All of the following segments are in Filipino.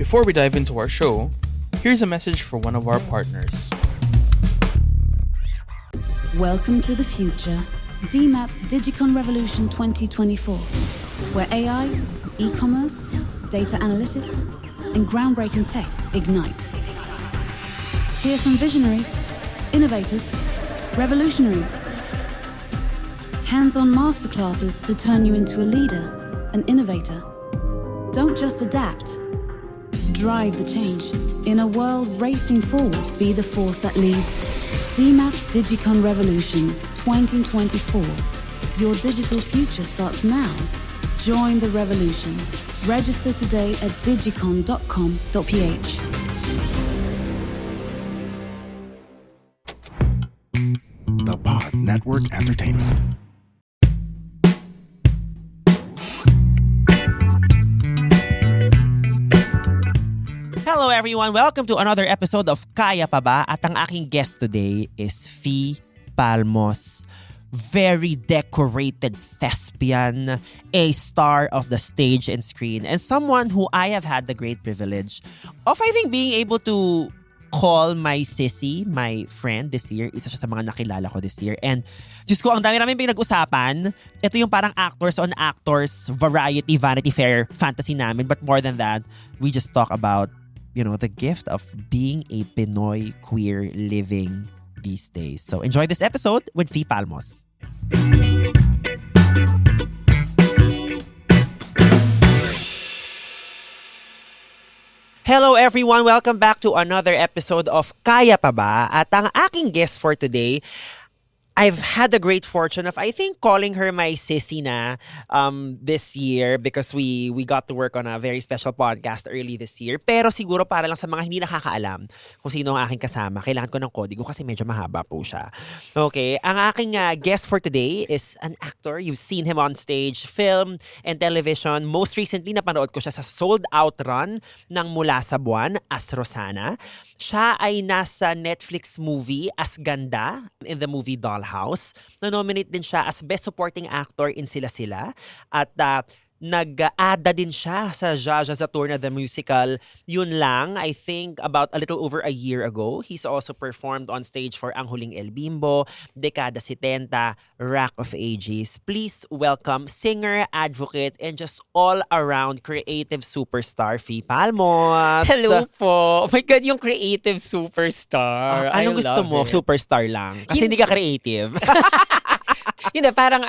Before we dive into our show, here's a message for one of our partners. Welcome to the future. DMAP's Digicon Revolution 2024, where AI, e-commerce, data analytics, and groundbreaking tech ignite. Hear from visionaries, innovators, revolutionaries. Hands-on masterclasses to turn you into a leader, an innovator. Don't just adapt. Drive the change. In a world racing forward, be the force that leads. DMAP's Digicon Revolution 2024. Your digital future starts now. Join the revolution. Register today at digicon.com.ph. The Pod Network Entertainment. Hello everyone! Welcome to another episode of Kaya Pa Ba? At ang aking guest today is Fee Palmos. Very decorated thespian, a star of the stage and screen, and someone who I have had the great privilege of, I think, being able to call my sissy, my friend this year. Isa siya sa mga nakilala ko this year. And Diyos ko, ang dami namin pinag-usapan. Ito yung parang actors on actors, variety, Vanity Fair, fantasy namin. But more than that, we just talk about, the gift of being a Pinoy queer living these days. So enjoy this episode with Fee Palmos. Hello everyone! Welcome back to another episode of Kaya Pa Ba? At ang aking guest for today, I've had the great fortune of, I think, calling her my sissy na this year because we got to work on a very special podcast early this year. Pero siguro para lang sa mga hindi nakakaalam kung sino ang aking kasama, kailangan ko ng kodigo kasi medyo mahaba po siya. Okay, ang aking guest for today is an actor. You've seen him on stage, film, and television. Most recently, napanood ko siya sa sold-out run ng Mula sa Buwan as Rosana. Siya ay nasa Netflix movie as Ganda in the movie Dollhouse. Na-nominate din siya as Best Supporting Actor in Sila Sila. At nag-aada din siya sa Jaja Saturna the Musical. Yun lang, I think about a little over a year ago. He's also performed on stage for Ang Huling El Bimbo, Dekada 70, Rock of Ages. Please welcome singer, advocate, and just all-around creative superstar, Fee Palmos. Hello po. Oh my God, yung creative superstar. Anong I gusto love mo? it. Superstar lang? Kasi hindi ka creative. Hindi, parang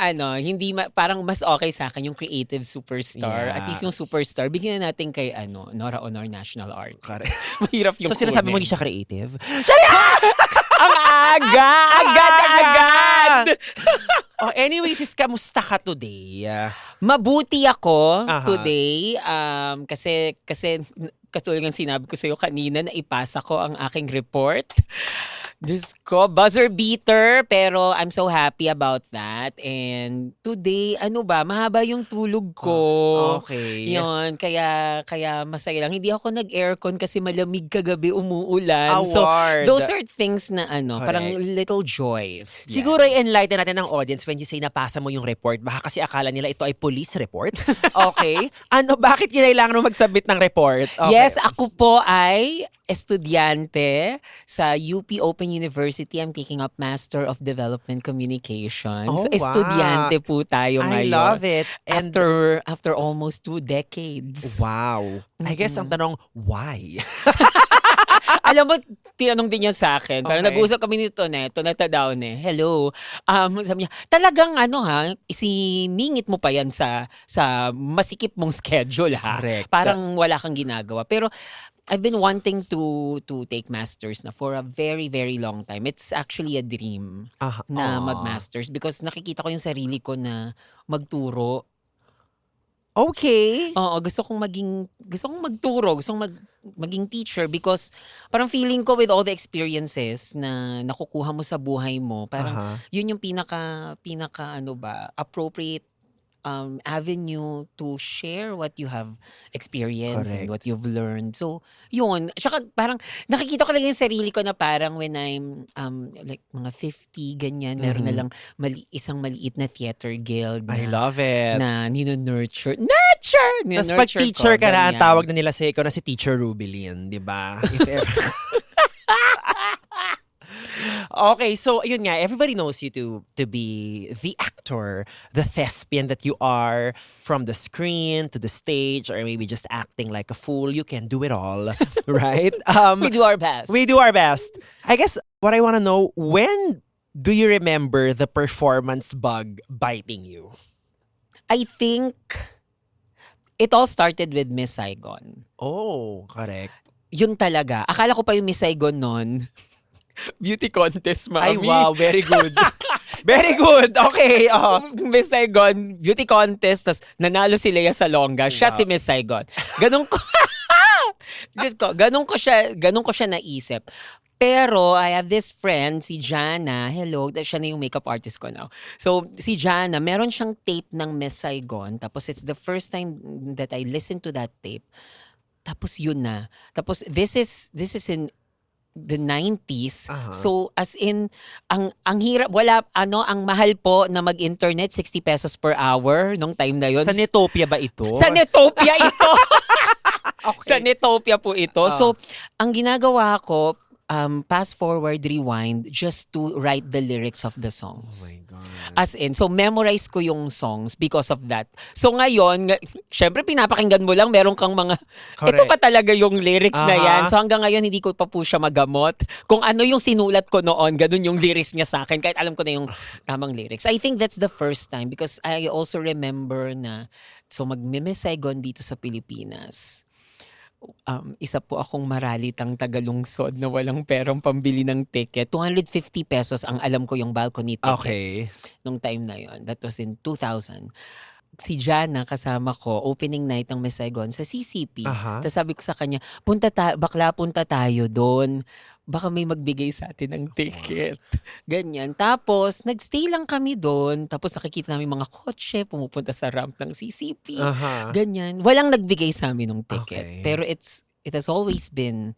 parang mas okay sa akin yung creative superstar. Yeah. At least yung superstar, bigyan na natin kay Nora Honor National Artist. Correct. Mahirap yung So sinasabi mo kunin. hindi siya creative? Ang aga! Agad! Anyways, kamusta ka today? Mabuti ako Aha. today. Kasi katulad ng sinabi ko sa'yo kanina na ipasa ko ang aking report. Diyos ko, buzzer beater, pero I'm so happy about that. And today, mahaba yung tulog ko. Okay. Yun, kaya masaya lang. Hindi ako nag-aircon kasi malamig kagabi, umuulan. So, Award. those are things na parang Correct. little joys. Yeah. Siguro i-enlighten natin ng audience when you say napasa mo yung report. Baka kasi akala nila ito ay police report. Okay? Bakit kinailangan mo magsabit ng report? Okay. Yes, ako po ay estudyante sa UP Open University. I'm taking up Master of Development Communications. Oh, So, wow. estudyante po tayo I ngayon. love it. And After almost 2 decades. wow. I guess ang tanong, why? Alam mo, tinanong din niya sa akin. Parang Okay. nag-usap kami nito Toneta ne. Hello. Sabi niya, talagang isiningit mo pa yan sa masikip mong schedule ha. Correct. Parang wala kang ginagawa. Pero I've been wanting to take masters na for a very, very long time. It's actually a dream na mag-masters because nakikita ko yung sarili ko na magturo. Okay. Oo, gusto kong magturo, maging teacher because parang feeling ko with all the experiences na nakukuha mo sa buhay mo, parang yun yung pinaka appropriate avenue to share what you have experienced and Correct. what you've learned. So, yun. Tsaka parang nakikita ko lang yung sarili ko na parang when I'm like mga 50, ganyan, meron na lang isang maliit na theater guild I na, love it. na Tapos nino-nurture. pag teacher ka na, ang ganyan. tawag na nila sa ikaw na si Teacher Rubilin, di ba? If ever. Okay, so yun nga, everybody knows you to be the actor, the thespian that you are, from the screen to the stage, or maybe just acting like a fool. You can do it all, right? We do our best. We do our best. I guess what I want to know, when do you remember the performance bug biting you? I think it all started with Miss Saigon. Oh, correct. Yun talaga. Akala ko pa yung Miss Saigon nun. Beauty contest, Ay, mami. wow, very good. Very good. Okay. Miss Saigon, beauty contest, tas nanalo si Lea Salonga. Siya Wow. si Miss Saigon. Ganun ko, Diyos ko, ganun ko siya naisip. Pero I have this friend, si Jana. Hello, siya na yung makeup artist ko now. So, si Jana, meron siyang tape ng Miss Saigon. Tapos it's the first time that I listened to that tape. Tapos yun na. Tapos this is in the 90s. So as in ang hirap, ang mahal po na mag-internet, 60 pesos per hour nung time na yun. Sa Netopia ba ito? Sa Netopia ito. Okay. Sa Netopia po ito. So ang ginagawa ko, fast forward, rewind, just to write the lyrics of the songs. Oh my God. As in, so memorize ko yung songs because of that. So ngayon, syempre pinapakinggan mo lang, meron kang mga, Correct. ito pa talaga yung lyrics na Aha. yan. So hanggang ngayon, hindi ko pa po siya magamot. Kung ano yung sinulat ko noon, ganun yung lyrics niya sa akin, kahit alam ko na yung tamang lyrics. I think that's the first time because I also remember na, so mag-Miss Saigon dito sa Pilipinas. Isa po akong maralitang tagalungsod na walang perang pambili ng ticket. 250 pesos ang alam ko yung balcony tickets. Okay. Nung time na yon. That was in 2000. Si Jana kasama ko, opening night ng Miss Saigon sa CCP. Aha. Tapos sabi ko sa kanya, bakla punta tayo doon. Baka may magbigay sa atin ng ticket. Ganyan. Tapos, nagstay lang kami doon. Tapos nakikita namin mga kotse, pumupunta sa ramp ng CCP. Aha. Ganyan. Walang nagbigay sa amin ng ticket. Okay. Pero it has always been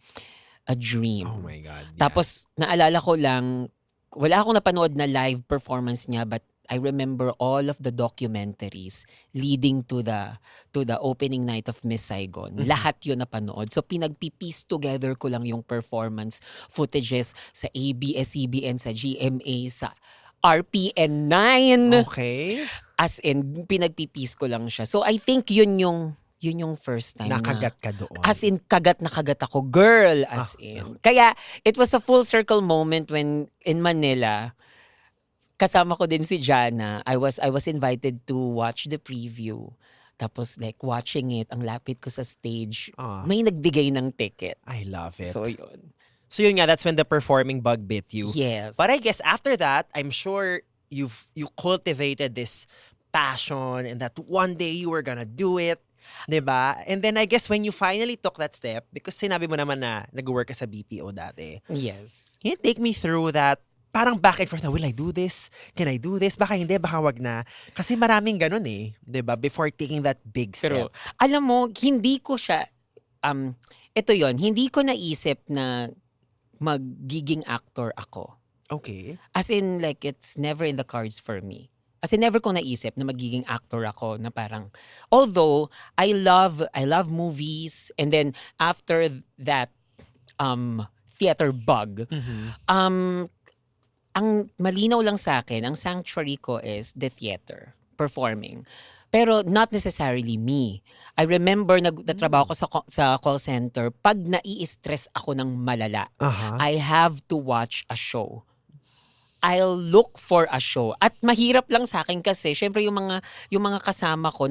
a dream. Oh my God. yes. Tapos, naalala ko lang, wala akong napanood na live performance niya, but I remember all of the documentaries leading to the opening night of Miss Saigon. Lahat yun napanood. So, pinagpipiece together ko lang yung performance footages sa ABS-CBN, sa GMA, sa RPN 9. Okay. As in, pinagpipiece ko lang siya. So, I think yun yung first time Nakagat ka doon. As in, kagat na kagat ako. Girl, as in. Kaya, it was a full circle moment when in Manila, kasama ko din si Jana. I was invited to watch the preview. Tapos like watching it, ang lapit ko sa stage, may nagbigay ng ticket. I love it. So yun. So yun nga, that's when the performing bug bit you. Yes. But I guess after that, I'm sure you cultivated this passion and that one day you were gonna do it. Diba? And then I guess when you finally took that step, because sinabi mo naman na nag-work ka sa BPO dati, Yes. can you take me through that? Parang back and forth na, will I do this? Can I do this? Baka hindi, baka wag na. Kasi maraming ganun eh. Diba? Before taking that big step. Pero, alam mo, hindi ko siya, ito yon, hindi ko naisip na magiging actor ako. Okay. As in, like, it's never in the cards for me. As in, never ko naisip na magiging actor ako na parang, although, I love movies, and then, after that, theater bug, ang malinaw lang sa akin, ang sanctuary ko is the theater, performing. Pero not necessarily me. I remember nagtatrabaho ko sa call center, pag nai-stress ako ng malala, I have to watch a show. I'll look for a show. At mahirap lang sa akin kasi, syempre yung mga kasama ko,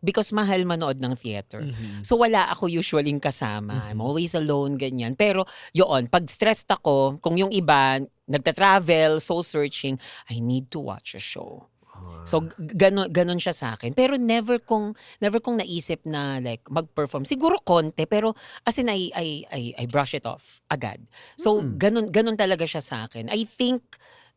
because mahal manood ng theater. So wala ako usually kasama. I'm always alone, ganyan. Pero yun, pag stressed ako, kung yung iba, nagta-travel, soul-searching, I need to watch a show. So ganun siya sa akin. Pero never kong naisip na like mag-perform. Siguro konti, pero as in I brush it off agad. So ganun talaga siya sa akin. I think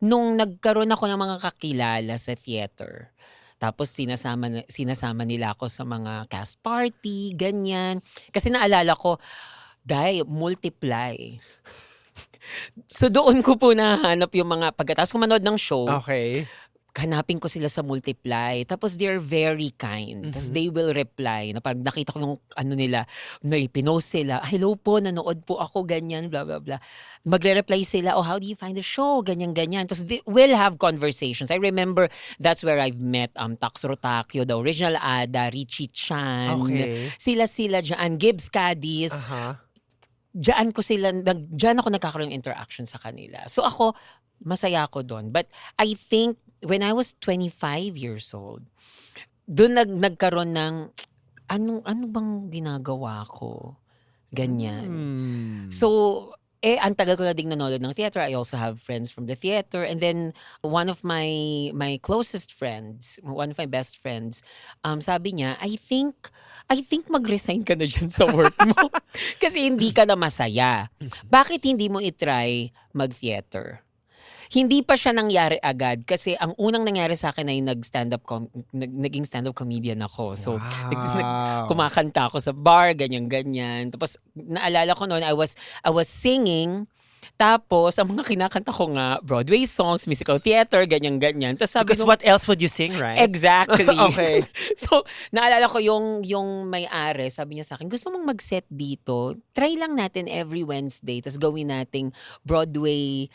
nung nagkaroon ako ng mga kakilala sa theater, Tapos sinasama nila ako sa mga cast party, ganyan. Kasi naalala ko, multiply. So doon ko po nahanap yung mga pagkatapos ko manood ng show. Okay. Hanapin ko sila sa Multiply. Tapos they're very kind. Tapos they will reply. Na parang nakita ko yung nila, may pinost sila, hello po, nanood po ako, ganyan, blah, blah, blah. Magre-reply sila, how do you find the show? Ganyan, ganyan. Tapos they will have conversations. I remember that's where I've met Tax Rotakyo, the original Ada, Richie Chan. Okay. Sila dyan, Gibbs Cadiz. Diyan ako nagkakaroon ng interaction sa kanila. So ako, masaya ako doon. But I think when I was 25 years old, doon nagkaroon ng ano bang ginagawa ko? Ganyan. So, ang tagal ko na ding nanonood ng theater. I also have friends from the theater. And then, one of my closest friends, one of my best friends, sabi niya, I think mag-resign ka na dyan sa work mo. Kasi hindi ka na masaya. Bakit hindi mo itry mag-theater? Hindi pa siya nangyari agad kasi ang unang nangyari sa akin ay naging stand-up comedian ako. So, kumakanta ako sa bar, ganyan-ganyan. Tapos, naalala ko noon, I was singing. Tapos, ang mga kinakanta ko nga, Broadway songs, musical theater, ganyan-ganyan. Tapos sabi Because what else would you sing, right? Exactly. Okay. So, naalala ko yung may-ari, sabi niya sa akin, gusto mong mag-set dito, try lang natin every Wednesday, tapos gawin nating Broadway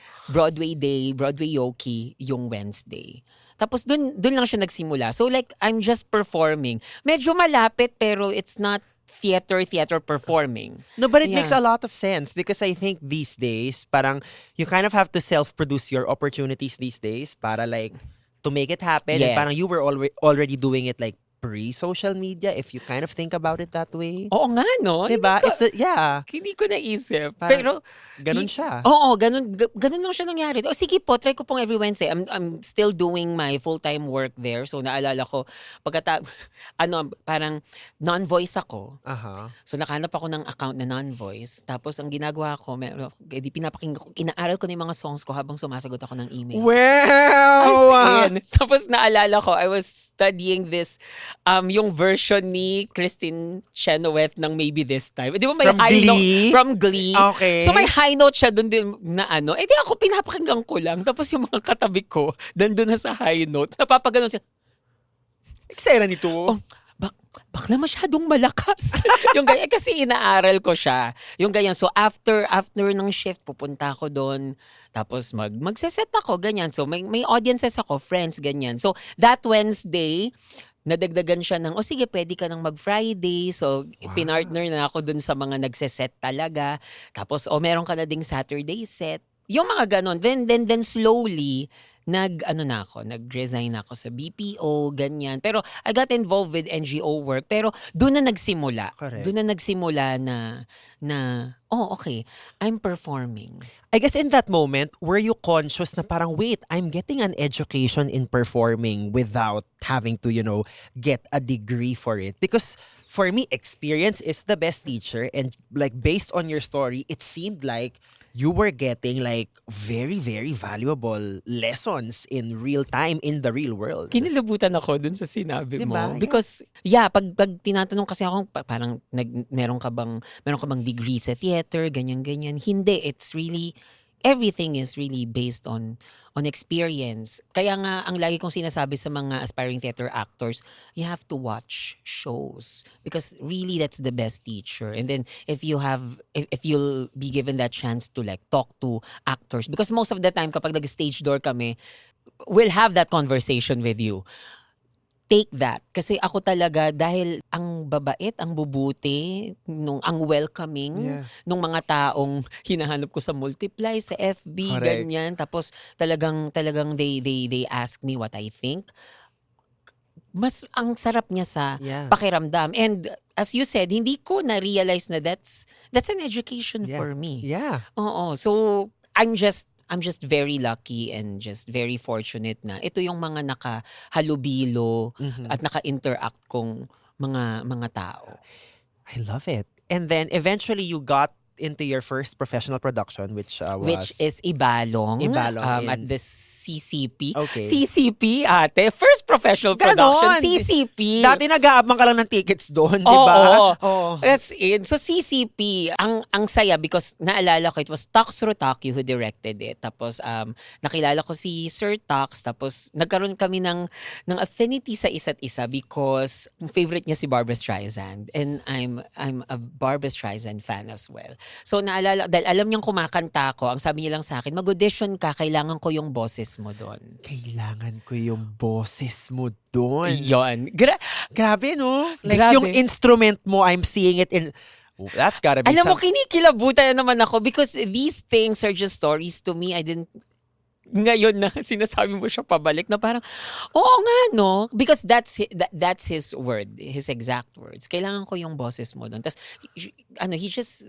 Day, Broadway Yoki yung Wednesday. Tapos dun lang siya nagsimula. So like, I'm just performing. Medyo malapit, pero it's not theater performing. No, but it makes a lot of sense because I think these days, parang you kind of have to self-produce your opportunities these days para like to make it happen. Yes. And parang you were already doing it like pre-social media if you kind of think about it that way. Oo nga, no? Diba? Hindi ko naisip. Parang Pero, ganun siya. Oo, ganun lang siya nangyari. Sige po, try ko pong every Wednesday. I'm still doing my full-time work there. So, naalala ko, parang non-voice ako. So, nakahanap ako ng account na non-voice. Tapos, ang ginagawa ko, pinapakinggan ko, inaaral ko na yung mga songs ko habang sumasagot ako ng email. Wow! As in. Tapos, naalala ko, I was studying this, yung version ni Christine Chenoweth ng Maybe This Time. Di ba may From high Glee? note? From Glee. Okay. So may high note siya doon din na di ako pinapakinggan ko lang. Tapos yung mga katabi ko, nandun na sa high note. Napapaganon siya. Eksena nito. Bakla masyadong malakas. Yung ganyan, kasi inaaral ko siya. Yung ganyan. So after ng shift, pupunta ako doon. Tapos magseset ako, ganyan. So may audiences ako, friends, ganyan. So that Wednesday, nadagdagan siya ng, sige, pwede ka nang mag-Friday. So, pinartner na ako dun sa mga nagseset talaga. Tapos, meron ka na ding Saturday set. Yung mga ganon. Then slowly, nag-resign ako sa BPO, ganyan. Pero, I got involved with NGO work. Pero, doon na nagsimula. Correct. Doon na nagsimula na, okay, I'm performing. I guess in that moment, were you conscious na parang, wait, I'm getting an education in performing without having to, get a degree for it? Because for me, experience is the best teacher. And like, based on your story, it seemed like you were getting like very, very valuable lessons in real time, in the real world. Kinilabutan ako dun sa sinabi Diba? mo. Because, pag tinatanong kasi ako, parang meron ka bang degree sa theater, ganyan-ganyan. Hindi, it's really, everything is really based on experience. Kaya nga, ang lagi kong sinasabi sa mga aspiring theater actors, you have to watch shows. Because really, that's the best teacher. And then, if you'll be given that chance to like talk to actors, because most of the time, kapag nag-stage door kami, we'll have that conversation with you. Take that. Kasi ako talaga, dahil ang babait, ang bubuti, ang welcoming nung mga taong hinahanap ko sa Multiply, sa FB, Correct. ganyan. Tapos talagang they ask me what I think. Mas ang sarap niya sa pakiramdam. And as you said, hindi ko na-realize na that's an education for me. Yeah. Oo. So, I'm just very lucky and just very fortunate na ito yung mga nakahalubilo at naka-interact kong mga tao. I love it. And then eventually you got into your first professional production, which which was is Ibalong, Ibalong at in- the CCP. Okay. CCP, ate. First professional Ganon! production, CCP. Dati nag-aabang ka lang ng tickets doon, di Oo, ba? oo. That's it. So CCP, ang saya because naalala ko, it was Tox Rotaki who directed it. Tapos nakilala ko si Sir Tox. Tapos nagkaroon kami ng affinity sa isa't isa because favorite niya si Barbra Streisand. And I'm a Barbra Streisand fan as well. So naalala, dahil alam niyang kumakanta ako, ang sabi niya lang sa akin, mag-audition ka, kailangan ko yung boses mo doon. Kailangan ko yung boses mo doon. Yon. Grabe, no? Like, Grabe. yung instrument mo, I'm seeing it in... Oh, that's gotta be Alam mo, some... kinikilabutan na naman ako because these things are just stories to me. I didn't... Ngayon na sinasabi mo siya pabalik na parang, oo nga, no? Because that's his word, his exact words. Kailangan ko yung boses mo doon. Tapos, he just,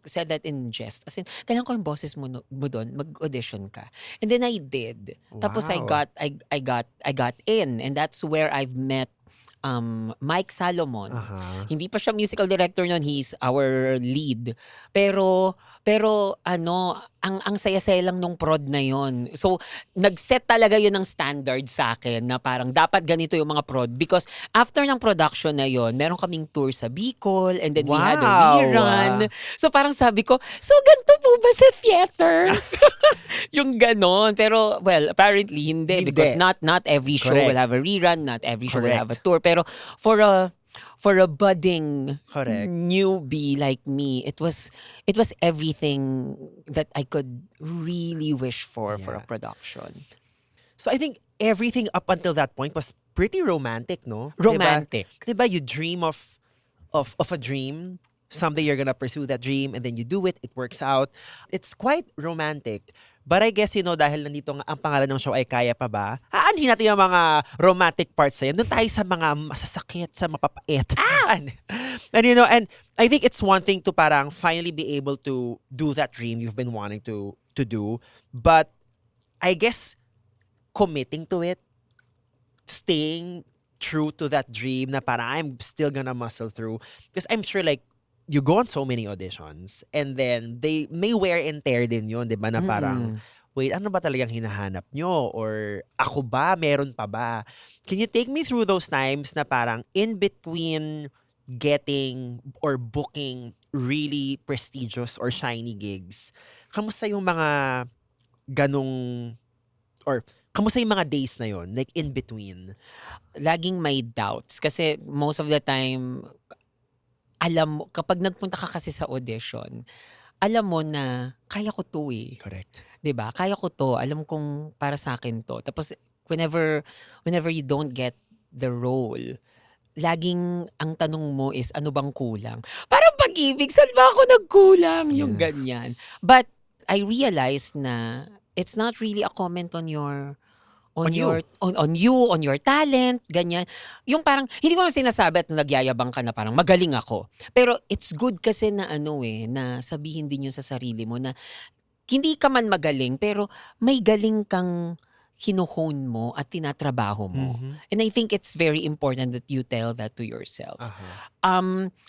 said that in jest. As in, kailangan ko yung boses mo doon, mag-audition ka. And then I did. Tapos I Wow. got in. And that's where I've met Mike Salomon. Hindi pa siya musical director noon, he's our lead. Pero ang saya-saya lang nung prod na yon. So nag-set talaga yun ng standard sa akin na parang dapat ganito yung mga prod because after ng production na yon, meron kaming tour sa Bicol and then we had a Wow. rerun. So parang sabi ko, so ganito po ba sa theater? Yung ganon. Pero well, apparently hindi because not every show Correct. will have a rerun, not every show will have a Correct. tour. Pero for a budding Correct. newbie like me, it was everything that I could really wish for a Yeah. production. So I think everything up until that point was pretty romantic, no? Romantic. Diba you dream of a dream. Someday you're gonna pursue that dream and then you do it works out. It's quite romantic. But I guess, dahil nandito nga ang pangalan ng show ay Kaya Pa Ba, aanhin natin yung mga romantic parts na yan. Doon tayo sa mga masasakit, sa mapapait. And I think it's one thing to parang finally be able to do that dream you've been wanting to do. But I guess committing to it, staying true to that dream na parang I'm still gonna muscle through. Because I'm sure like, you go on so many auditions and then they may wear and tear din yun, di ba? Na parang, wait, ano ba talagang hinahanap nyo? Or ako ba? Meron pa ba? Can you take me through those times na parang in between getting or booking really prestigious or shiny gigs, kamusta yung mga ganong, or kamusta yung mga days na yon, like in between? Laging may doubts kasi most of the time alam mo, kapag nagpunta ka kasi sa audition, alam mo na kaya ko to eh. Correct. 'Di ba? Kaya ko to. Alam kong para sa akin to. Tapos whenever you don't get the role, laging ang tanong mo is ano bang kulang? Parang pag-ibig, saan ba ako nagkulang? Yung ganyan. But I realized na it's not really a comment on your on your talent, ganyan. Yung parang, hindi mo sinasabi at nagyayabang ka na parang magaling ako. Pero it's good kasi na na sabihin din yun sa sarili mo na hindi ka man magaling, pero may galing kang hinuhone mo at tinatrabaho mo. And I think it's very important that you tell that to yourself.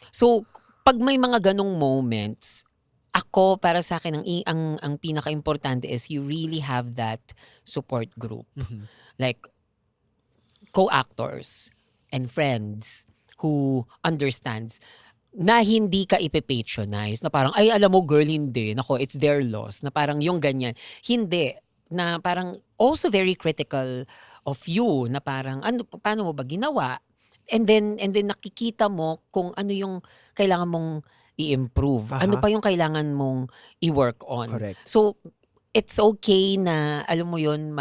So, pag may mga ganong moments, ako, para sa akin, ang pinaka-importante is you really have that support group. Like, co-actors and friends who understands na hindi ka ipipatronize. Na parang, ay, alam mo, girl, hindi. Nako, it's their loss. Na parang yung ganyan. Hindi. Na parang also very critical of you. Na parang, paano mo ba ginawa? And then nakikita mo kung ano yung kailangan mong i-improve. Ano pa yung kailangan mong i-work on. Correct. So, it's okay na, alam mo yun,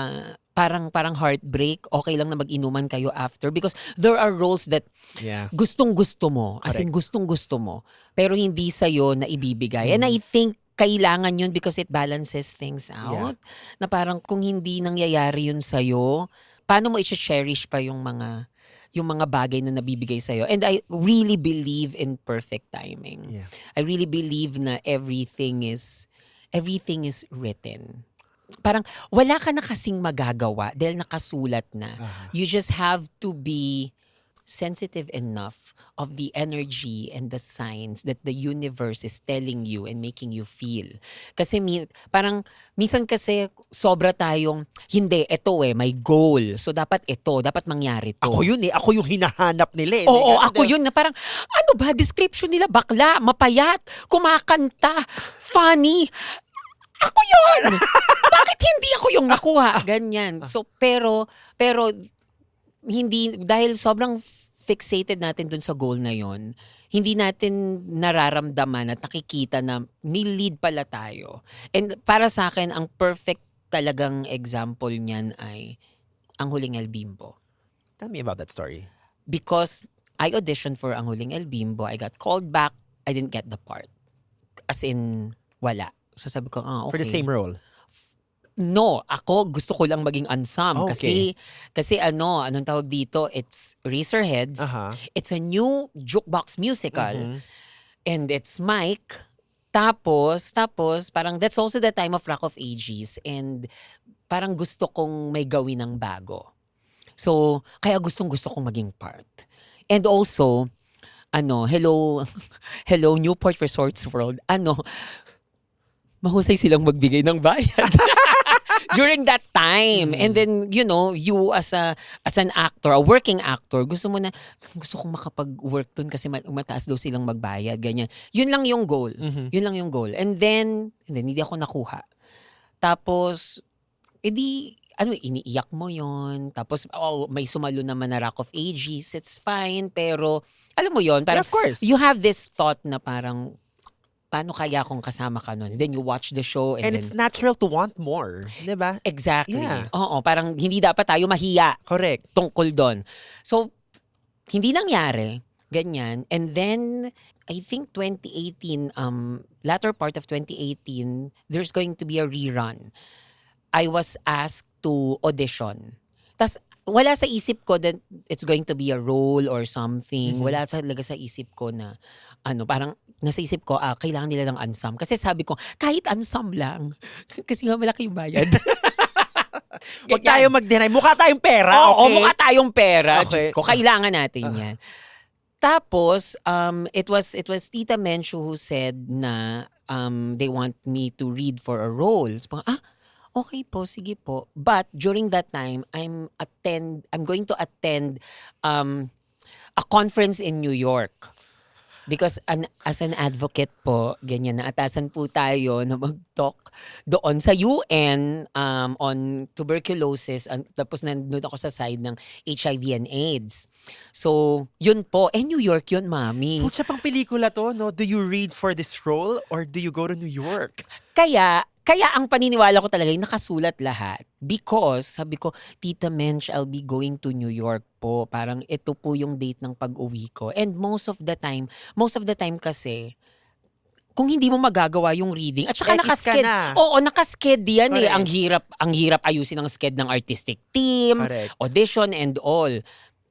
parang heartbreak. Okay lang na mag-inuman kayo after. Because there are roles that gustong-gusto mo. As in, gustong-gusto mo. Pero hindi sa'yo na ibibigay. And I think, kailangan yun because it balances things out. Na parang kung hindi nangyayari yun sa'yo, paano mo i-cherish pa yung mga bagay na nabibigay sa'yo. And I really believe in perfect timing. Yeah. I really believe na everything is written. Parang wala ka na kasing magagawa dahil nakasulat na. You just have to be sensitive enough of the energy and the signs that the universe is telling you and making you feel. Kasi parang minsan kasi sobra tayong, hindi, ito may goal. So dapat dapat mangyari to. Ako yun ako yung hinahanap nila. Oo, ako yun na parang, ano ba, description nila, bakla, mapayat, kumakanta, funny. Ako yun! Bakit hindi ako yung nakuha? Ganyan. So, pero, hindi, dahil sobrang fixated natin dun sa goal na yon, hindi natin nararamdaman at nakikita na may lead pala tayo. And para sa akin, ang perfect talagang example niyan ay Ang Huling El Bimbo. Tell me about that story. Because I auditioned for Ang Huling El Bimbo, I got called back, I didn't get the part. As in, wala. So sabi ko, okay. For the same role? No, ako gusto ko lang maging ansam. Okay. Kasi anong tawag dito, it's Razorheads. It's a new jukebox musical. And it's Mike. Tapos, parang that's also the time of Rock of Ages. And parang gusto kong may gawin ng bago. So, kaya gusto kong maging part. And also, hello Newport Resorts World. Mahusay silang magbigay ng bayad. During that time. And then, you as an actor, a working actor, gusto kong makapag-work dun kasi mataas daw silang magbayad, ganyan. Yun lang yung goal. Yun lang yung goal. And then hindi ako nakuha. Tapos, iniiyak mo yon. Tapos, may sumalo naman na Rock of Ages. It's fine. Pero, alam mo yon, parang, yeah, of course. You have this thought na parang, paano kaya kung kasama ka nun? Then you watch the show. And then, it's natural to want more. Diba? Exactly. Yeah. Oo, parang hindi dapat tayo mahiya. Correct. Tungkol doon. So, hindi nangyari. Ganyan. And then, I think 2018, latter part of 2018, there's going to be a rerun. I was asked to audition. Tas wala sa isip ko that it's going to be a role or something. Wala talaga sa isip ko na, parang, nasa isip ko, kailangan nila ng ansam. Kasi sabi ko, kahit ansam lang. Kasi nga malaki yung bayad. Huwag tayo mag-deny. Mukha tayong pera, okay? Oo, mukha tayong pera. Okay. Diyos ko, kailangan natin yan. Tapos, it was Tita Menchu who said na they want me to read for a role. So, okay po, sige po. But during that time, I'm going to attend a conference in New York. Because as an advocate po, ganyan, naatasan po tayo na mag-talk doon sa UN on tuberculosis. Tapos nandun ako sa side ng HIV and AIDS. So, yun po. New York yun, mami. Pucha pang pelikula to, no? Do you read for this role or do you go to New York? Kaya ang paniniwala ko talaga, nakasulat lahat. Because, sabi ko, Tita Mench, I'll be going to New York po. Parang ito po yung date ng pag-uwi ko. And most of the time kasi, kung hindi mo magagawa yung reading, at saka nakasked. Oo, nakasked yan. Ang hirap ayusin ang sked ng artistic team, correct, audition and all.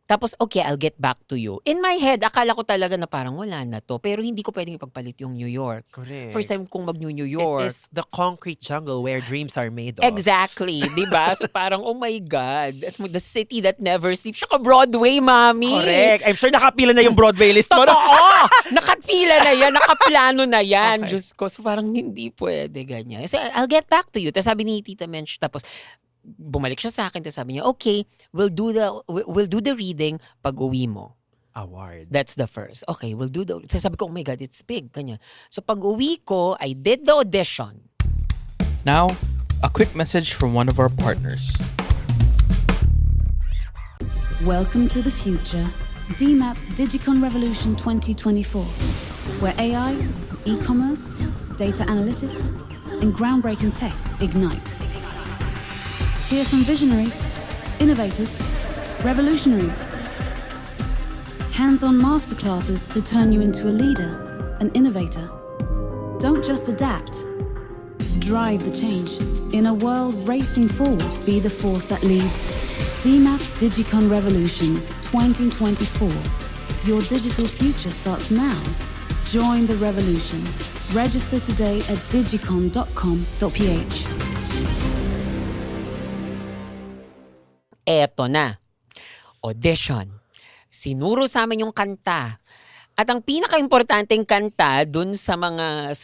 Tapos, okay, I'll get back to you. In my head, akala ko talaga na parang wala na to. Pero hindi ko pwedeng ipagpalit yung New York. Correct. First time kong mag-New York. It is the concrete jungle where dreams are made of. Exactly. Diba? So parang, oh my God. The city that never sleeps. Saka Broadway, mami. Correct. I'm sure nakapila na yung Broadway list mo. Totoo! Nakapila na yan. Nakaplano na yan. Okay. Diyos ko. So parang hindi pwede ganyan. So I'll get back to you. Tapos sabi ni Tita Mench, tapos bumalik siya sa akin, tapos sabi niya, okay, we'll do the reading pag uwi mo. Award. That's the first. Okay, we'll do the... So sabi ko, oh my God, it's big. Ganyan. So pag uwi ko, I did the audition. Now, a quick message from one of our partners. Welcome to the future. DMAP's Digicon Revolution 2024, where AI, e-commerce, data analytics, and groundbreaking tech ignite. Hear from visionaries, innovators, revolutionaries. Hands-on masterclasses to turn you into a leader, an innovator. Don't just adapt. Drive the change. In a world racing forward, be the force that leads. DMAP's Digicon Revolution 2024. Your digital future starts now. Join the revolution. Register today at digicon.com.ph. Eto na. Audition. Sinuro sa amin yung kanta. At ang pinaka-importanteng kanta dun sa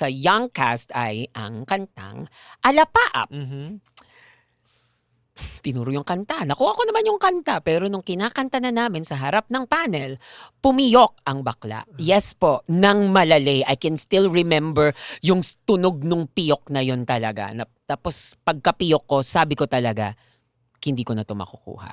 young cast ay ang kantang Alapaap. Tinuro yung kanta. Nakuha ko naman yung kanta. Pero nung kinakanta na namin sa harap ng panel, pumiyok ang bakla. Yes po, nang malalay. I can still remember yung tunog nung piyok na yun talaga. Tapos pagkapiyok ko, sabi ko talaga, hindi ko na to makukuha.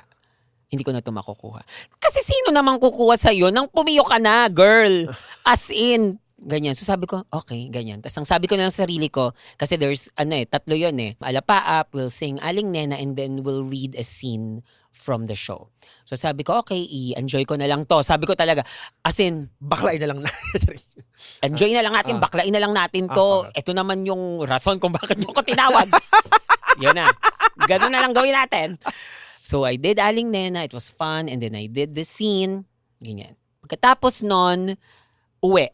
Hindi ko na to makukuha. Kasi sino namang kukuha sa'yo nang pumiyok ka na, girl? As in, ganyan. So sabi ko, okay, ganyan. Tapos ang sabi ko na sa sarili ko, kasi there's, tatlo yun eh. Alapaap, we'll sing Aling Nena, and then we'll read a scene from the show. So sabi ko, okay, i-enjoy ko na lang to. Sabi ko talaga, as in, Baklain na lang na. enjoy na lang natin, baklain na lang natin to. Ito naman yung rason kung bakit nyo ko tinawag. Yun na. Ganun na lang gawin natin. So I did Aling Nena, it was fun, and then I did the scene. Ganyan. Pagkatapos nun, uwi.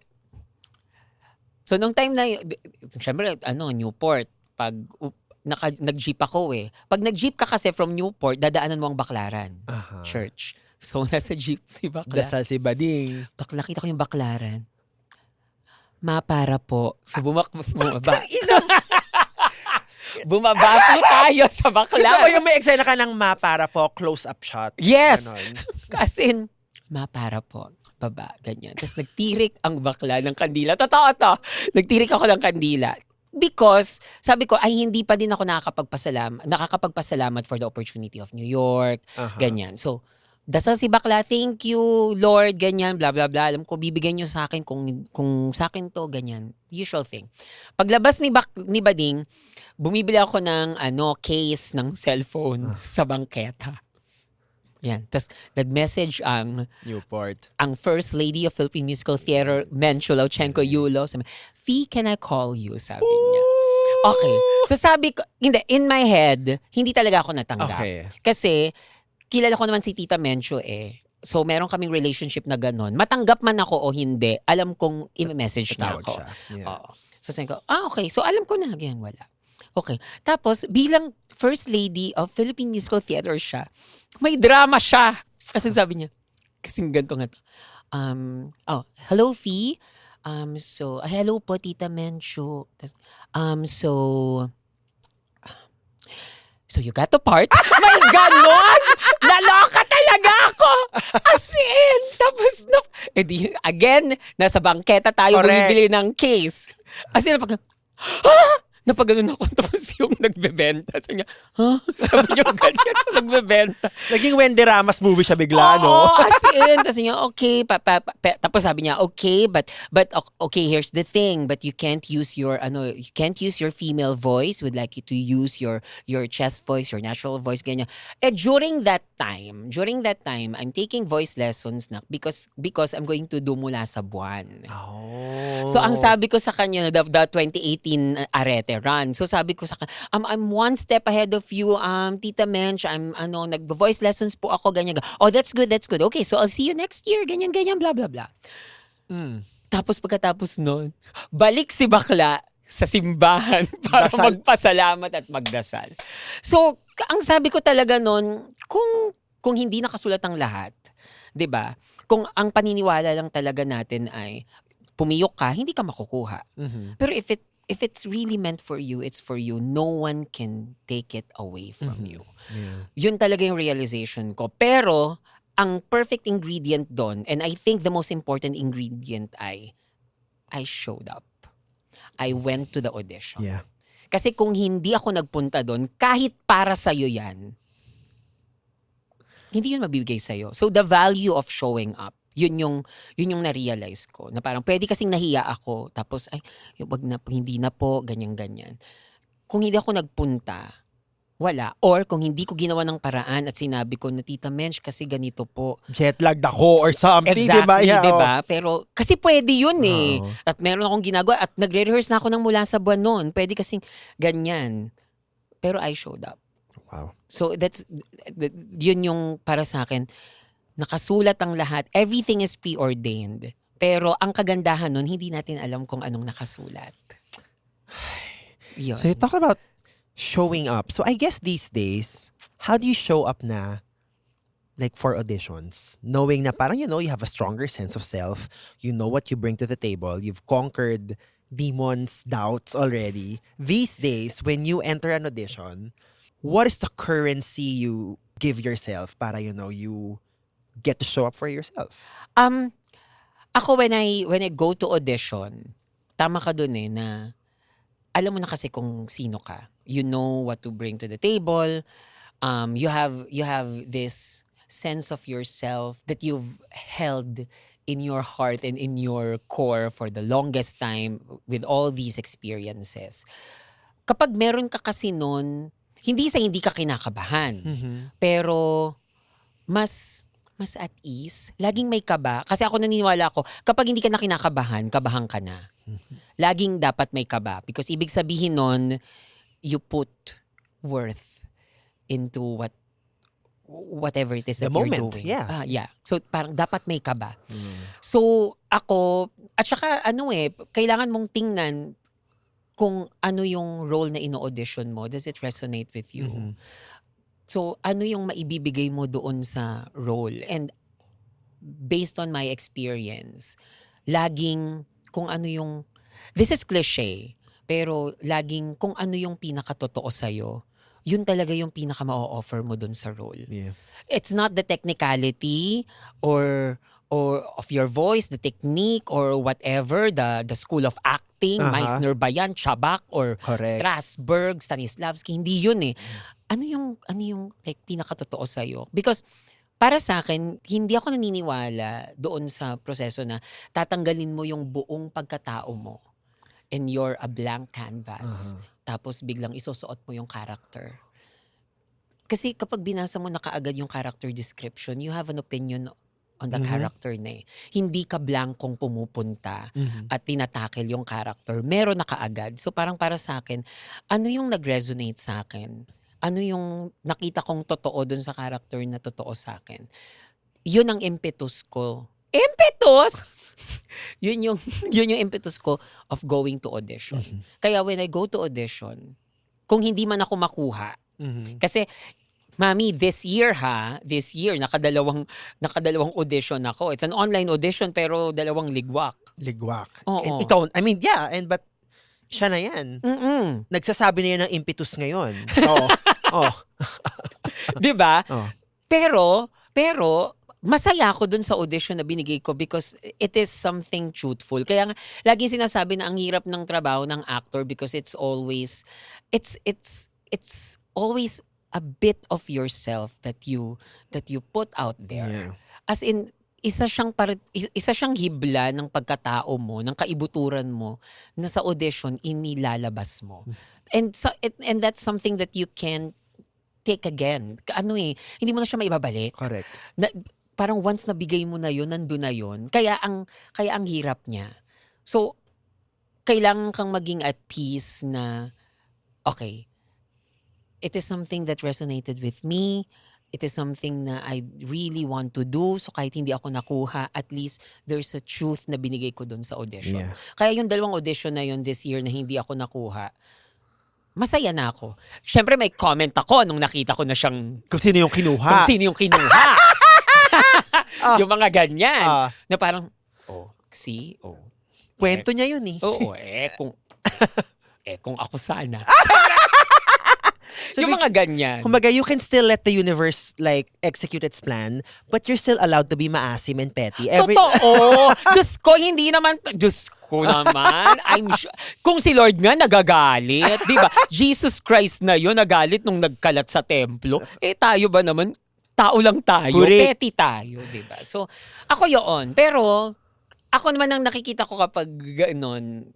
So nung time na, syempre, Newport, pag nag-jeep ako eh. Pag nag-jeep ka kasi from Newport, dadaanan mo ang Baclaran Church. So nasa jeep si Bakla. Dasal si Bading. Bakla, kita ko yung Baclaran. Mapara po. So bumaba. Bumaba po tayo sa Baclaran. Gusto mo yung may eksena ka ng para po, close-up shot. Yes! Ganon. As in, para po. Baba, ganyan. Tapos nagtirik ang bakla ng kandila. Totoo to. Nagtirik ako ng kandila. Because, sabi ko, ay hindi pa din ako nakakapagpasalamat for the opportunity of New York. Ganyan. So, dasal si bakla, thank you, Lord, ganyan, blah, blah, blah. Alam ko, bibigyan nyo sa akin kung sa akin to, ganyan. Usual thing. Paglabas ni Bading, bumibili ako ng case ng cellphone sa bangketa. Yan. Tapos, nag-message ang First Lady of Philippine Musical Theater, Menchu Lauchenko Yulo. Sabi, Fee, can I call you? Sabi niya. Okay. So sabi ko, hindi, in my head, hindi talaga ako natanggap. Okay. Kasi, kilala ko naman si Tita Menchu eh. So, meron kaming relationship na gano'n. Matanggap man ako o hindi, alam kong i-message niya ako. Yeah. Oo. So, sabi ko, okay. So, alam ko na. Ganyan, wala. Okay. Tapos, bilang First Lady of Philippine Musical Theater siya, may drama siya. Kasi sabi niya, kasing ganito nga to. Hello, Fee. Hello po, Tita Menchu. So you got the part? May ganon! Naloka talaga ako! As in! Tapos, again, nasa bangketa tayo, bumibili ng case. As in, napaganon ako, tapos yung nagbebenta. Sabi niya, sabi niya, ganyan na nagbebenta. Naging Wendy Ramos movie siya bigla, no? Oo, as in. Tapos niya, okay. Tapos sabi niya, okay, but okay, here's the thing. But you can't use your female voice. We'd like you to use your chest voice, your natural voice, ganyan. During that time, I'm taking voice lessons na because I'm going to do Mula sa Buwan. Oh. So, ang sabi ko sa kanya, the 2018 Arete run. So, sabi ko sa kanya, I'm one step ahead of you, Tita Mench. Nag-voice lessons po ako, ganyan. Oh, that's good. Okay, so I'll see you next year, ganyan, blah, blah, blah. Tapos, pagkatapos nun, balik si bakla sa simbahan para magpasalamat at magdasal. So, ang sabi ko talaga nun, kung hindi nakasulat ang lahat, 'di ba? Kung ang paniniwala lang talaga natin ay pumiyok ka, hindi ka makukuha. Pero if it's really meant for you, it's for you. No one can take it away from you. Yeah. Yun talaga yung realization ko. Pero ang perfect ingredient doon, and I think the most important ingredient I showed up. I went to the audition. Yeah. Kasi kung hindi ako nagpunta doon, kahit para sa'yo yan, hindi yun mabibigay sa'yo. So the value of showing up, yun yung na-realize ko. Na parang pwede kasing nahiya ako, tapos wag na, hindi na po, ganyan-ganyan. Kung hindi ako nagpunta, wala. Or kung hindi ko ginawa ng paraan at sinabi ko na, Tita Mench, kasi ganito po. Jetlagged ako or something, exactly, diba? Yeah, diba? Pero, kasi pwede yun eh. At meron akong ginagawa at nagre-rehearse na ako ng Mula sa Buwan noon. Pwede kasing ganyan. Pero I showed up. Wow. So, yun yung para sa akin, nakasulat ang lahat. Everything is preordained. Pero ang kagandahan nun, hindi natin alam kung anong nakasulat. Yun. So you talk about showing up. So I guess these days, how do you show up na like for auditions, knowing na parang, you have a stronger sense of self, you know what you bring to the table, you've conquered demons, doubts already. These days, when you enter an audition, what is the currency you give yourself para, you get to show up for yourself? Ako when I go to audition, tama ka dun na alam mo na kasi kung sino ka. You know what to bring to the table. You have this sense of yourself that you've held in your heart and in your core for the longest time with all these experiences. Kapag meron ka kasi nun, hindi ka kinakabahan. Pero mas at ease, laging may kaba. Kasi ako naniniwala ako, kapag hindi ka na kinakabahan, kabahan ka na. Laging dapat may kaba. Because ibig sabihin nun, you put worth into whatever it is The that you're moment, doing. yeah. Yeah. So parang dapat may kaba. So ako, at saka kailangan mong tingnan kung ano yung role na ino-audition mo. Does it resonate with you? So ano yung maibibigay mo doon sa role? And based on my experience, laging kung ano yung, this is cliche, pero laging kung ano yung pinakatotoo sa'yo, yun talaga yung pinaka ma-offer mo dun sa role. Yeah. It's not the technicality or of your voice, the technique or whatever, the school of acting, Meisner ba yan, Chabak or Correct. Strasberg, Stanislavski, hindi yun eh. Ano yung like pinakatotoo sa'yo? Because para sa akin, hindi ako naniniwala doon sa proseso na tatanggalin mo yung buong pagkatao mo and you're a blank canvas. Tapos biglang isusuot mo yung character. Kasi kapag binasa mo na kaagad yung character description, you have an opinion on the character na eh. Hindi ka blankong pumupunta at tinatakil yung character. Meron na kaagad. So parang para sa akin, ano yung nag-resonate sa akin? Ano yung nakita kong totoo dun sa character na totoo sa akin? Yun ang impetus ko. Impetus? yun yung impetus ko of going to audition. Kaya when I go to audition, kung hindi man ako makuha, kasi Mami, this year, nakadalawang audition ako. It's an online audition pero dalawang ligwak. Oo. And ikaw, but siya na yan. Nagsasabi na yan ng impetus ngayon. Oo. Diba? Oh. Pero, masaya ako dun sa audition na binigay ko because it is something truthful. Kaya nga, laging sinasabi na ang hirap ng trabaho ng actor because it's always a bit of yourself that you put out there. Yeah. As in, isa siyang hibla ng pagkatao mo, ng kaibuturan mo na sa audition inilalabas mo. And that's something that you can take again. Hindi mo na siya maibabalik. Correct. Parang once nabigay mo na yun, nandun na yun. Kaya ang hirap niya. So, kailangan kang maging at peace na, okay, it is something that resonated with me. It is something na I really want to do. So kahit hindi ako nakuha, at least there's a truth na binigay ko dun sa audition. Yeah. Kaya yung dalawang audition na yun this year na hindi ako nakuha, masaya na ako. Siyempre may comment ako nung nakita ko na siyang Kung sino yung kinuha. Yung mga ganyan. Na parang, Kwento niya yun eh. Oo, kung ako sana. So yung mga ganyan. Kumbaga, you can still let the universe like execute its plan, but you're still allowed to be maasim and petty. Totoo. Diyos ko, hindi naman. Diyos ko naman. I'm sure. Kung si Lord nga nagagalit, di ba? Jesus Christ na yun, nagalit nung nagkalat sa templo. Tayo ba naman? Tao lang tayo. Correct. Petty tayo, di ba? So, ako yun. Pero, ako naman ang nakikita ko kapag gano'n,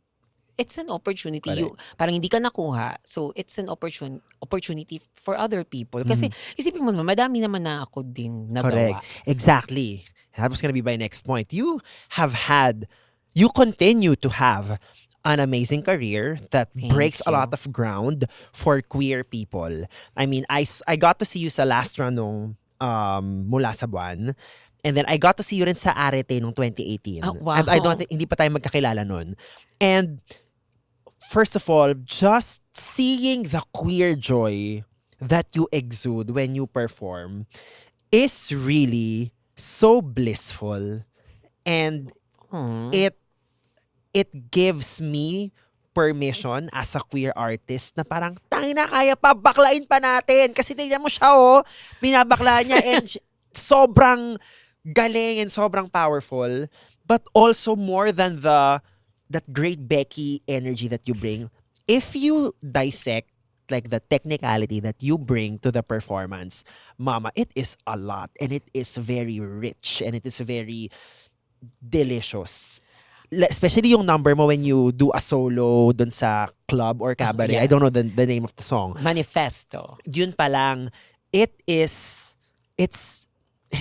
it's an opportunity. Parang hindi ka nakuha. So, it's an opportunity for other people. Kasi, isipin mo naman, madami naman na ako din nagawa. Correct. Exactly. That was gonna be my next point. You continue to have an amazing career that Thank breaks a you. lot of ground for queer people. I mean, I got to see you sa last run nung Mula sa Buwan. And then I got to see you rin sa Arete nung 2018. Wow. I don't think, hindi pa tayo magkakilala nun. And first of all, just seeing the queer joy that you exude when you perform, is really so blissful, and it gives me permission as a queer artist na parang tangina kaya pa baklain pa natin kasi tingnan mo siya binabakla niya and sobrang galing and sobrang powerful, but also more than that great Becky energy that you bring. If you dissect like the technicality that you bring to the performance, Mama, it is a lot and it is very rich and it is very delicious. Especially yung number mo when you do a solo dun sa club or cabaret. Yeah. I don't know the name of the song. Manifesto. Yun pa lang, it's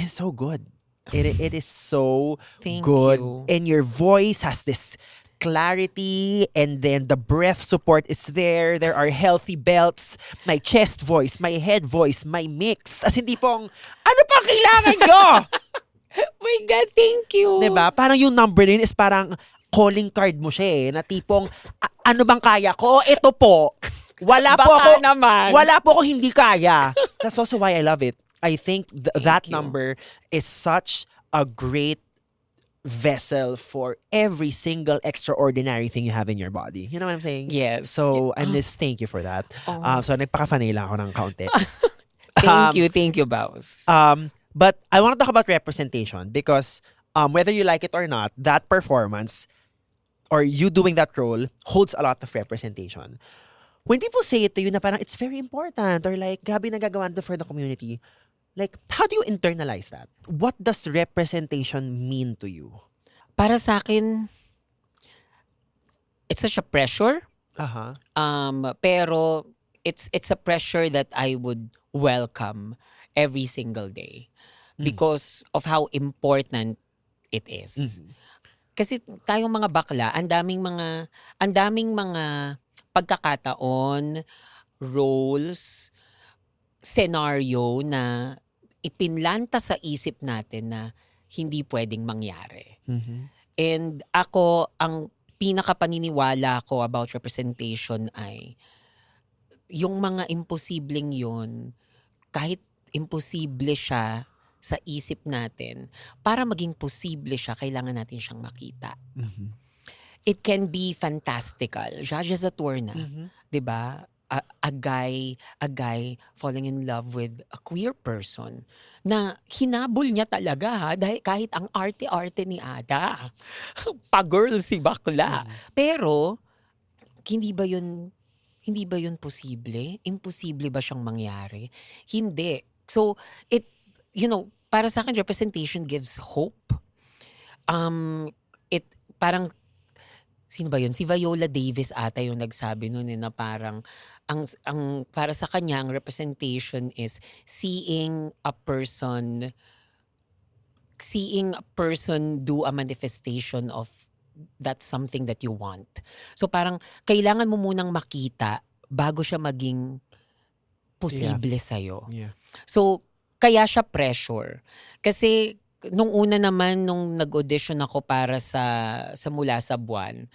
so good. It is so Thank good. you. And your voice has this clarity, and then the breath support is there. There are healthy belts. My chest voice, my head voice, my mix. As hindi pong, ano pang kailangan nyo? My God, thank you. Diba? Parang yung number din is parang calling card mo siya na tipong, ano bang kaya ko? Ito po. Wala po Baka ako. naman. Wala po ako hindi kaya. That's also why I love it. I think that you. number is such a great vessel for every single extraordinary thing you have in your body. You know what I'm saying? Yes. So, and thank you for that. So, nagpaka-funny lang ako ng kaunti. Thank you, Baus. But I want to talk about representation because whether you like it or not, that performance or you doing that role holds a lot of representation. When people say it to you na parang it's very important or like, grabe nagagawa nito for the community, like, how do you internalize that? What does representation mean to you? Para sa akin, it's such a pressure. Uh-huh. Pero it's a pressure that I would welcome every single day because of how important it is. Kasi tayong mga bakla, ang daming mga pagkakataon, roles, scenario na ipinlanta sa isip natin na hindi pwedeng mangyari. And ako, ang pinakapaniniwala ko about representation ay yung mga imposibleng yun, kahit imposible siya sa isip natin, para maging posible siya, kailangan natin siyang makita. It can be fantastical. Judges at war na. 'Di ba? A guy falling in love with a queer person na hinabol niya talaga dahil kahit ang arte-arte ni Ada. Pa-girl si bakla. Pero hindi ba yun posible? Imposible ba siyang mangyari? Hindi. So para sa akin representation gives hope. Parang sino ba yun? Si Viola Davis ata yung nagsabi nun na parang ang para sa kanya ang representation is seeing a person do a manifestation of that something that you want. So parang kailangan mo munang makita bago siya maging posible sa'yo. Yeah. So kaya siya pressure. Kasi nung una naman, nung nag-audition ako para sa Mula sa Buwan,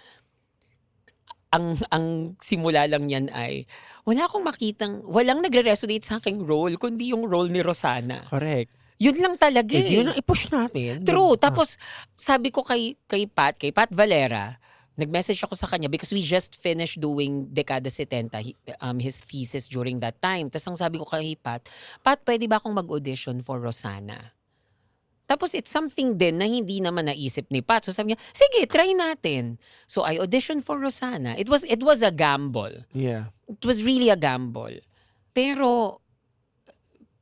ang simula lang yan ay, walang nagre-resonate sa aking role, kundi yung role ni Rosana. Correct. Yun lang talaga Yun ang i-push natin. True. Tapos, sabi ko kay Pat Valera, nag-message ako sa kanya because we just finished doing Dekada 70, his thesis during that time. Tapos ang sabi ko kay Pat, pwede ba akong mag-audition for Rosana? Tapos it's something din na hindi naman naisip ni Pat. So sabi niya, sige, try natin. So I auditioned for Rosana. It was a gamble. Yeah. It was really a gamble. Pero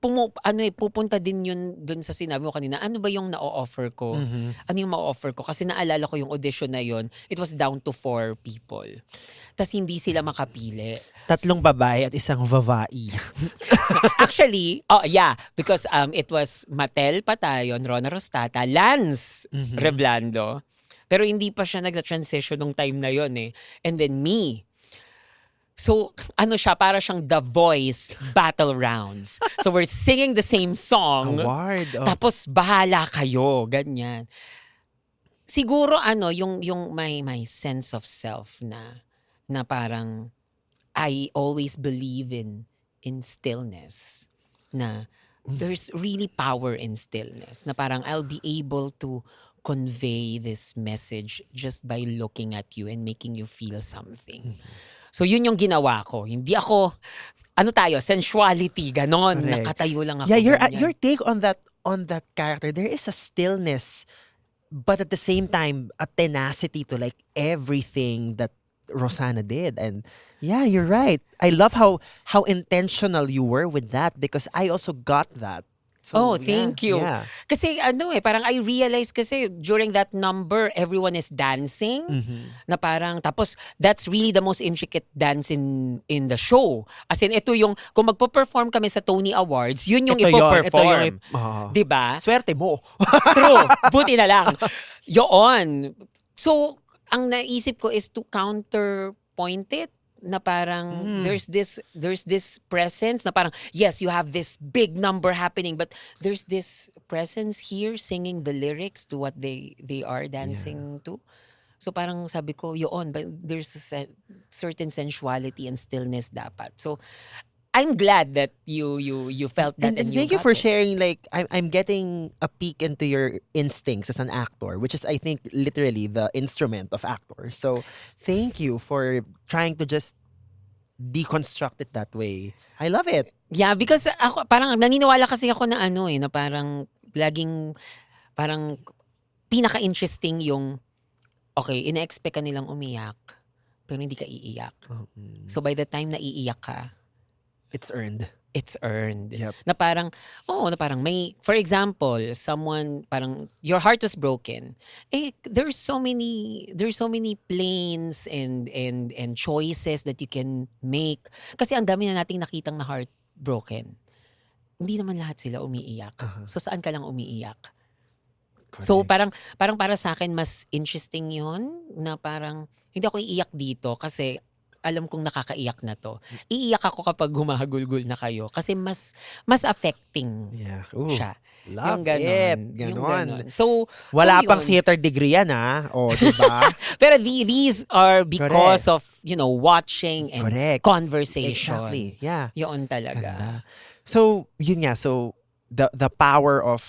pupunta din yun dun sa sinabi mo kanina, ano ba yung na-offer ko? Ano yung ma-offer ko? Kasi naalala ko yung audition na yun, it was down to 4 people. Tapos hindi sila makapili. 3 babae at isang vavai. Actually, because it was Matel Patayon, Rona Rostata, Lance Reblando. Pero hindi pa siya nag-transition nung time na yun eh. And then me. So, siya, para siyang The Voice Battle Rounds. So, we're singing the same song. Award. Tapos, bahala kayo. Ganyan. Siguro, yung my sense of self na parang I always believe in stillness. Na there's really power in stillness na parang I'll be able to convey this message just by looking at you and making you feel something. So yun yung ginawa ko. Hindi ako, sensuality, ganon. Correct. Nakatayo lang ako. Yeah, ganyan. your take on that character, there is a stillness, but at the same time, a tenacity to like everything that Rosanna did. And yeah, you're right. I love how intentional you were with that because I also got that. So, Thank you. Yeah. Kasi parang I realized kasi during that number, everyone is dancing. Na parang, tapos that's really the most intricate dance in the show. As in, ito yung, kung magpo-perform kami sa Tony Awards, yun yung ipo-perform. Diba? Swerte mo. True. Buti na lang. Yoon. So, ang naisip ko is to counterpoint it na parang there's this presence na parang yes, you have this big number happening but there's this presence here singing the lyrics to what they are dancing to. So parang sabi ko, yun, but there's a certain sensuality and stillness dapat. So I'm glad that you felt that And thank you for sharing. Like I'm getting a peek into your instincts as an actor, which is I think literally the instrument of actor. So thank you for trying to just deconstruct it that way. I love it. Yeah, because ako parang naniniwala kasi ako na na parang laging parang pinaka-interesting yung okay, ina-expect ka nilang umiyak pero hindi ka iiyak. So by the time na iiyak ka, It's earned. it's earned. Yep. Na parang, na parang may, for example, someone, parang, your heart was broken. There's so many planes and choices that you can make. Kasi ang dami na nating nakitang na heart broken. Hindi naman lahat sila umiiyak. So saan ka lang umiiyak? So parang para sa akin, mas interesting yun na parang, hindi ako iiyak dito kasi alam kong nakakaiyak na to. Iiyak ako kapag humahagulgul na kayo kasi mas affecting siya. Love yung ganon, it. yung Ganon. ganon. So, Wala so pang yun. theater degree yan diba? Pero these are because of, watching and Correct. conversation. Exactly. Yeah. Yun talaga. Ganda. So, yun nga. So, the power of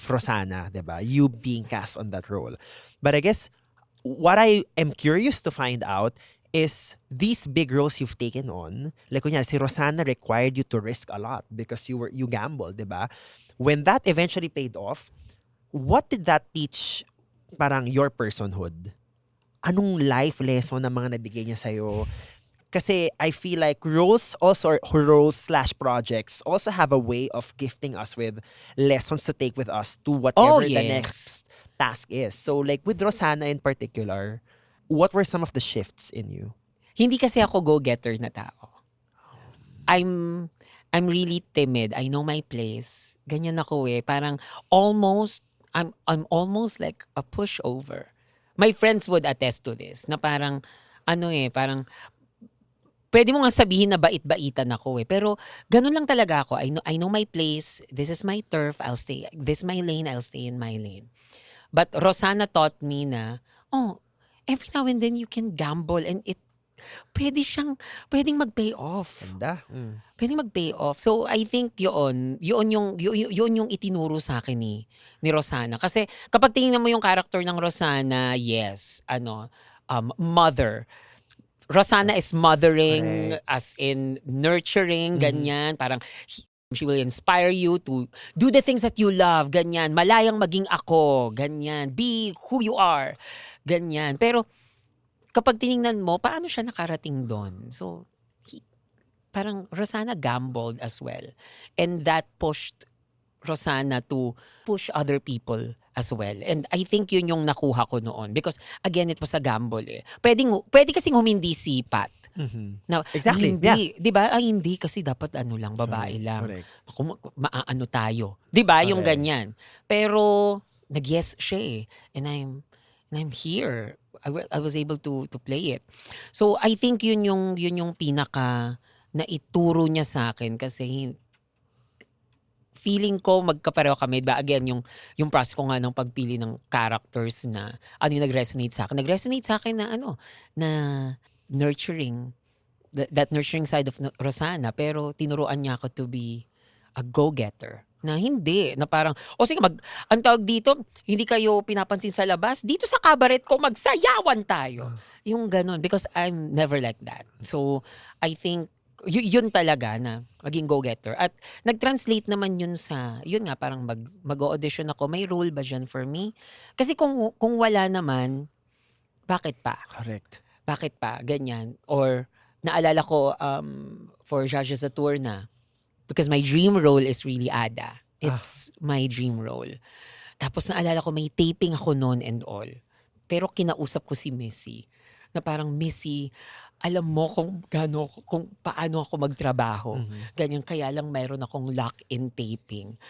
Rosanna, diba? You being cast on that role. But I guess, what I am curious to find out is these big roles you've taken on, like kunya, si Rosanna required you to risk a lot because you gambled, diba? When that eventually paid off, what did that teach parang your personhood? Anong life lesson na mga nabigay niya sa'yo? Kasi I feel like roles / projects also have a way of gifting us with lessons to take with us to whatever the next task is. So like with Rosanna in particular, what were some of the shifts in you? Hindi kasi ako go-getter na tao. I'm really timid. I know my place. Ganyan ako Parang I'm almost like a pushover. My friends would attest to this. Na parang, parang, pwede mo nga sabihin na bait-baitan ako Pero ganun lang talaga ako. I know my place. This is my turf. I'll stay. This is my lane. I'll stay in my lane. But Rosanna taught me na, every now and then you can gamble and pwedeng mag-pay off. Ganda. Pwedeng mag-pay off. So I think yun yung itinuro sa akin ni Rosanna. Kasi kapag tingnan mo yung character ng Rosanna, yes, mother. Rosanna is mothering, as in nurturing, ganyan. Parang she will inspire you to do the things that you love, ganyan. Malayang maging ako, ganyan. Be who you are, ganyan. Pero kapag tiningnan mo, paano siya nakarating doon? So, parang Rosanna gambled as well. And that pushed Rosanna to push other people as well. And I think yun yung nakuha ko noon. Because, again, it was a gamble Pwede kasing humindi si Pat. Now, Exactly. Hindi. Diba? Hindi kasi dapat lang, babae lang. Correct. Maaano tayo. Diba? Yung Correct. ganyan. Pero, nag-yes siya And I'm here. I was able to play it. So I think yun yung pinaka na ituro niya sa akin kasi feeling ko magkapareho kami. Ba again yung process ko nga ng pagpili ng characters na yung nag-resonate sa akin. Nag-resonate sa akin na na nurturing that nurturing side of Rosanna pero tinuruan niya ako to be a go-getter. Na hindi, na parang, o sige, ang tawag dito, hindi kayo pinapansin sa labas, dito sa cabaret ko, magsayawan tayo. Yung ganun, because I'm never like that. So, I think, yun talaga na maging go-getter. At nag-translate naman yun sa, yun nga, parang mag-audition ako, may role ba dyan for me? Kasi kung wala naman, bakit pa? Correct. Bakit pa? Ganyan. Or, naalala ko, for Judges sa Tour na, because my dream role is really Ada. It's my dream role. Tapos naalala ko, may taping ako noon and all. Pero kinausap ko si Missy. Na parang, Missy, alam mo kung paano ako magtrabaho. Ganyan, kaya lang mayroon akong lock-in taping.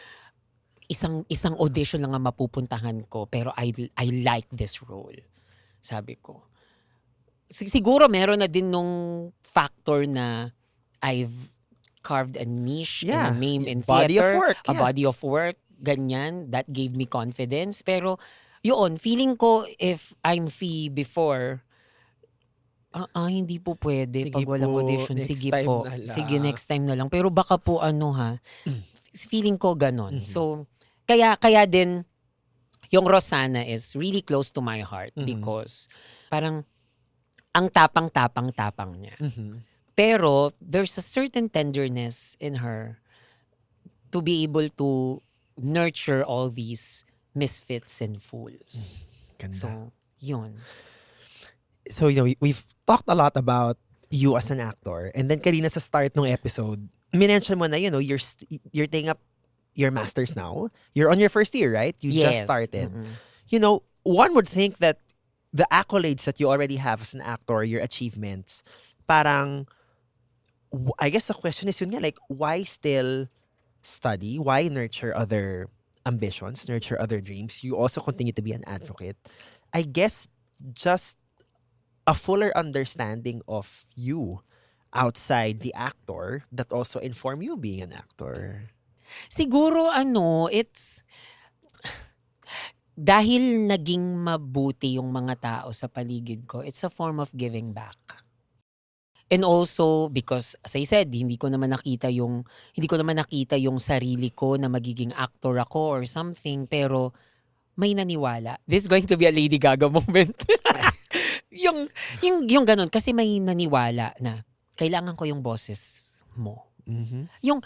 Isang audition lang ang mapupuntahan ko, pero I like this role. Sabi ko. Siguro meron na din nung factor na I've carved a niche and a name in body theater. of work. A body of work. Ganyan. That gave me confidence. Pero, yun, feeling ko if I'm Fee before, hindi po pwede Sige pag walang po, audition. next Sige time po. na lang. Sige, next time na lang. Pero baka po feeling ko ganon. So, kaya din, yung Rosanna is really close to my heart because parang ang tapang-tapang niya. Pero there's a certain tenderness in her to be able to nurture all these misfits and fools. Ganda. So, yun. So, we've talked a lot about you as an actor. And then kanina sa start ng episode, minention mo na, you're taking up your master's now. You're on your first year, right? You just started. One would think that the accolades that you already have as an actor, your achievements, parang, I guess the question is yun nga, like, why still study? Why nurture other ambitions, nurture other dreams? You also continue to be an advocate. I guess just a fuller understanding of you outside the actor that also inform you being an actor. Siguro it's dahil naging mabuti yung mga tao sa paligid ko, it's a form of giving back. And also because as I said, hindi ko naman nakita yung sarili ko na magiging actor ako or something, pero may naniwala. This is going to be a Lady Gaga moment. yung ganun kasi may naniwala na kailangan ko yung boses mo. Yung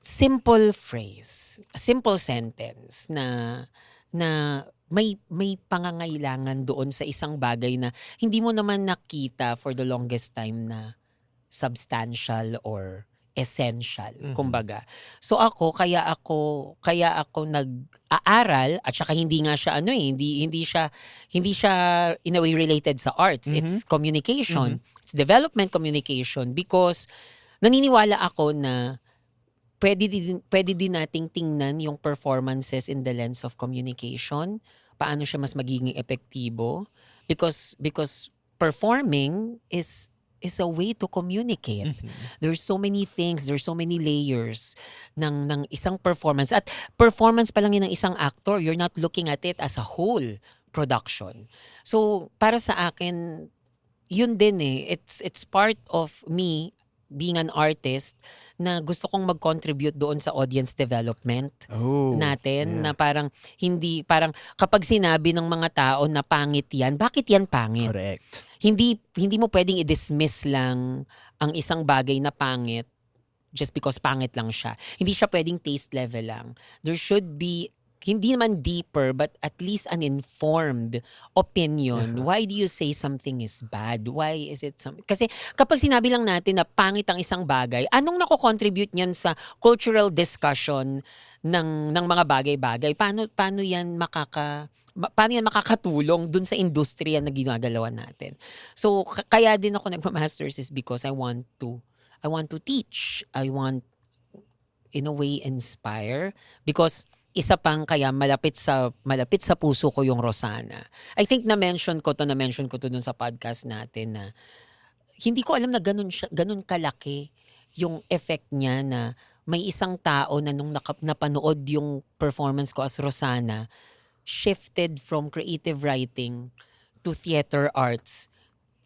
simple phrase, a simple sentence na may pangangailangan doon sa isang bagay na hindi mo naman nakita for the longest time na substantial or essential, kumbaga. So kaya ako nag-aaral at saka hindi nga siya hindi siya in a way related sa arts. It's communication. It's development communication because naniniwala ako na pwede din nating tingnan yung performances in the lens of communication. Paano siya mas magiging epektibo? Because performing is a way to communicate. There's so many things, there's so many layers ng isang performance. At performance pa lang yun ng isang actor, you're not looking at it as a whole production. So, para sa akin, yun din it's part of me being an artist na gusto kong mag-contribute doon sa audience development natin na parang kapag sinabi ng mga tao na pangit yan, bakit yan pangit? Correct. Hindi mo pwedeng i-dismiss lang ang isang bagay na pangit just because pangit lang siya. Hindi siya pwedeng taste level lang. There should be hindi naman deeper but at least an informed opinion. Why do you say something is bad? Why is it something? Kasi kapag sinabi lang natin na pangit ang isang bagay, anong nako-contribute niyan sa cultural discussion ng mga bagay-bagay? Paano yan makakatulong dun sa industriya na ginagalawan natin? So kaya din ako nagma-masters is because I want to teach. I want in a way inspire because isa pang kaya malapit sa puso ko yung Rosanna. I think na-mention ko to dun sa podcast natin na hindi ko alam na ganun kalaki yung effect niya na may isang tao na nung napanood yung performance ko as Rosanna, shifted from creative writing to theater arts.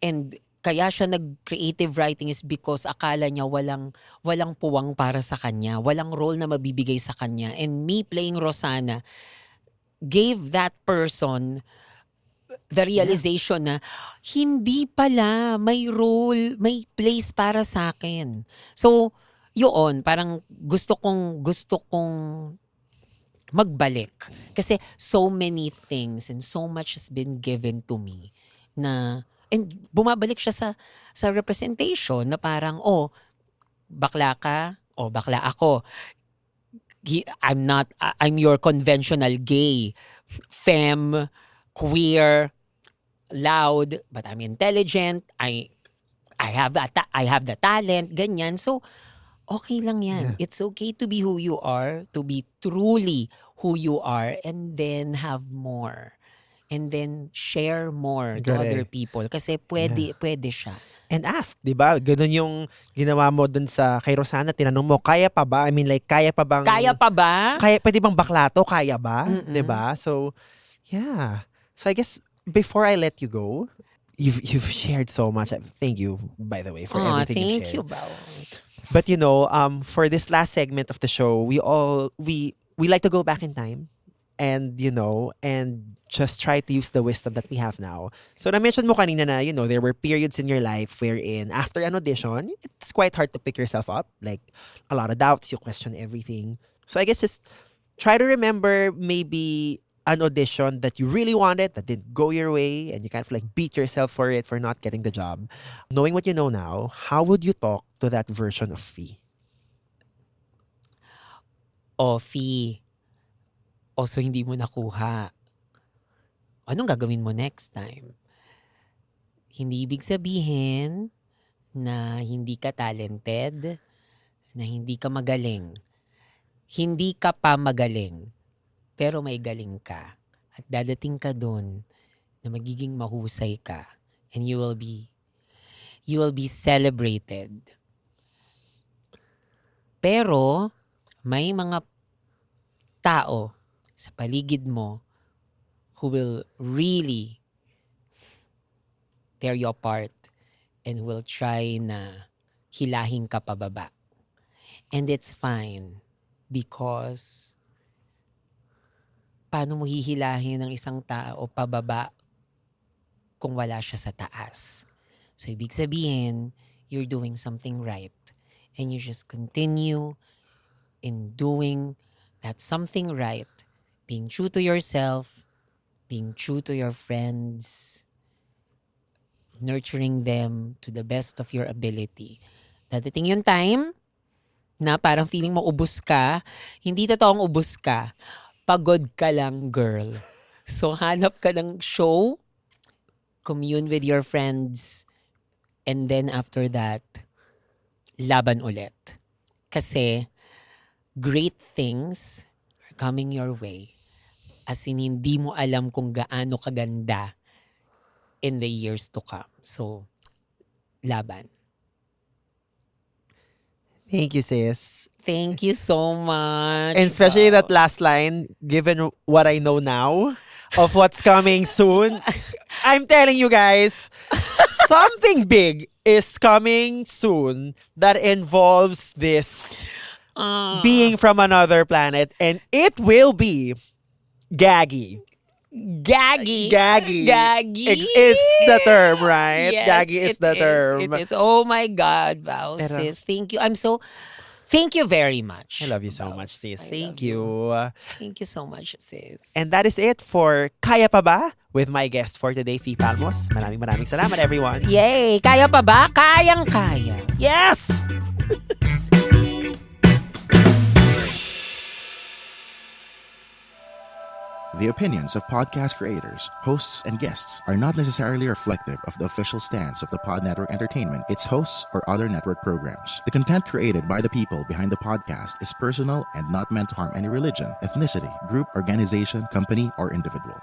And kaya siya nag-creative writing is because akala niya walang puwang para sa kanya, walang role na mabibigay sa kanya. And me playing Rosanna gave that person the realization na hindi pala may role, may place para sa akin. So, yun, parang gusto kong magbalik. Kasi so many things and so much has been given to me na, and bumabalik siya sa representation na parang, bakla ka, bakla ako. I'm your conventional gay, femme, queer, loud, but I'm intelligent. I have the talent, ganyan. So, okay lang yan. It's okay to be who you are, to be truly who you are, and then have more. And then share more to other people. Kasi pwede siya. And ask, di ba? Ganun yung ginawa mo dun kay Rosanna, tinanong mo, kaya pa ba? I mean, like, kaya pa ba? Pwede bang bakla to? Kaya ba? Di ba? So, yeah. So, I guess, before I let you go, you've shared so much. Thank you, by the way, for everything you've shared. Thank you, Baus. But for this last segment of the show, we like to go back in time and just try to use the wisdom that we have now. So na-mention mo kanina na, there were periods in your life wherein after an audition, it's quite hard to pick yourself up. Like, a lot of doubts, you question everything. So I guess just try to remember maybe an audition that you really wanted that didn't go your way and you kind of like beat yourself for it for not getting the job. Knowing what you know now, how would you talk to that version of Fee? Fee. So hindi mo nakuha. Anong gagawin mo next time? Hindi ibig sabihin na hindi ka talented, na hindi ka magaling. Hindi ka pa magaling, pero may galing ka. At dadating ka dun na magiging mahusay ka. And you will be celebrated. Pero may mga tao sa paligid mo who will really tear you apart and will try na hilahin ka pababa. And it's fine because paano mo hihilahin ng isang tao pababa kung wala siya sa taas? So, ibig sabihin, you're doing something right. And you just continue in doing that something right. Being true to yourself, being true to your friends, nurturing them to the best of your ability. Dadating yung time na parang feeling mo ubos ka, hindi totoong ubos ka. Pagod ka lang, girl. So, hanap ka ng show, commune with your friends, and then after that, laban ulit. Kasi, great things are coming your way. As in, hindi mo alam kung gaano kaganda in the years to come. So, laban. Thank you, sis. Thank you so much. And especially that last line, given what I know now of what's coming soon, I'm telling you guys, something big is coming soon that involves this being from another planet, and it will be Gaggy. Gaggy. It's the term, right? Yes, Gaggy is the term. It is. Oh my God, wow, sis. Thank you. Thank you very much. I love you so much, sis. Thank you. Thank you so much, sis. And that is it for Kaya Pa Ba? With my guest for today, Fee Palmos. Maraming salamat, everyone. Yay! Kaya pa ba? Kayang-kaya. Yes! The opinions of podcast creators, hosts, and guests are not necessarily reflective of the official stance of the Pod Network Entertainment, its hosts, or other network programs. The content created by the people behind the podcast is personal and not meant to harm any religion, ethnicity, group, organization, company, or individual.